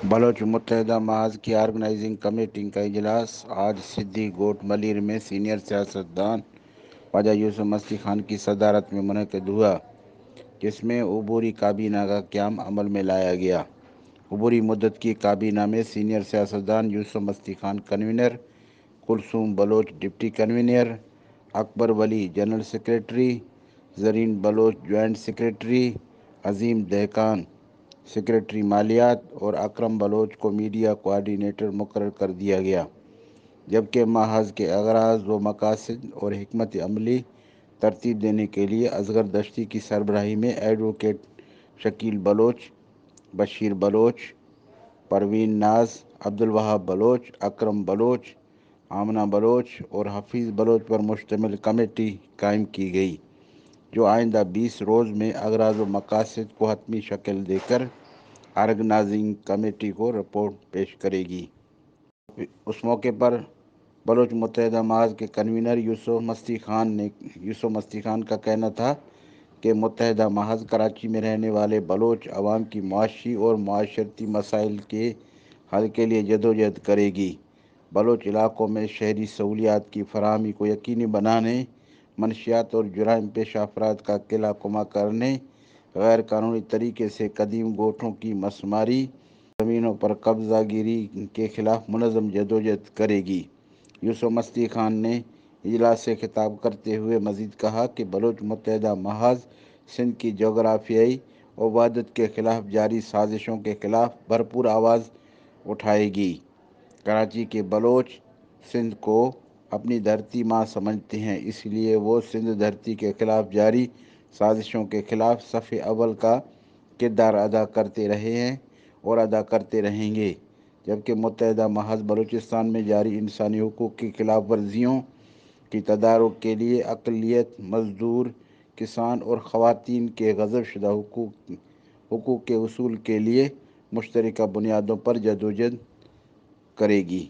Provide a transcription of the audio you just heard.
بلوچ متحدہ محاذ کی organising committee کا اجلاس آج سدھی گوٹ ملیر میں سینئر سیاستدان خواجہ یوسف مستی خان کی صدارت میں منعقد ہوا، جس میں عبوری کابینہ کا قیام عمل میں لایا گیا۔ عبوری مدت کی کابینہ میں سینئر سیاستدان Yousuf Masti Khan convener, Kulsoom Baloch deputy convener, Akbar Wali general secretary, Zarin Baloch joint secretary, Azeem Dehqan secretary مالیات اور اکرم بلوچ کو میڈیا کوآرڈینیٹر مقرر کر دیا گیا، جبکہ محاذ کے اغراض و مقاصد اور حکمت عملی ترتیب دینے کے لیے اصغر دشتی کی سربراہی میں ایڈوکیٹ شکیل بلوچ، بشیر بلوچ، پروین ناز، عبدالوہاب بلوچ، اکرم بلوچ، آمنہ بلوچ اور حفیظ بلوچ پر مشتمل کمیٹی قائم کی گئی، جو آئندہ 20 روز میں اغراض و مقاصد کو حتمی شکل دے کر آرگنائزنگ کمیٹی کو رپورٹ پیش کرے گی۔ اس موقع پر بلوچ متحدہ محاذ کے کنوینر یوسف مستی خان کا کہنا تھا کہ متحدہ محاذ کراچی میں رہنے والے بلوچ عوام کی معاشی اور معاشرتی مسائل کے حل کے لیے جدوجہد کرے گی۔ بلوچ علاقوں میں شہری سہولیات کی فراہمی کو یقینی بنانے، منشیات اور جرائم پیشہ افراد کا قلع کما کرنے، غیر قانونی طریقے سے قدیم گوٹھوں کی مسماری، زمینوں پر قبضہ گیری کے خلاف منظم جدوجہد کرے گی۔ یوسف مستی خان نے اجلاس سے خطاب کرتے ہوئے مزید کہا کہ بلوچ متحدہ محاذ سندھ کی جغرافیائی وحدت کے خلاف جاری سازشوں کے خلاف بھرپور آواز اٹھائے گی۔ کراچی کے بلوچ سندھ کو اپنی دھرتی ماں سمجھتے ہیں، اس لیے وہ سندھ دھرتی کے خلاف جاری سازشوں کے خلاف صف اول کا کردار ادا کرتے رہے ہیں اور ادا کرتے رہیں گے، جبکہ متحدہ محاذ بلوچستان میں جاری انسانی حقوق کی خلاف ورزیوں کی تدارک کے لیے اقلیت، مزدور، کسان اور خواتین کے غصب شدہ حقوق کے حصول کے لیے مشترکہ بنیادوں پر جدوجہد کرے گی۔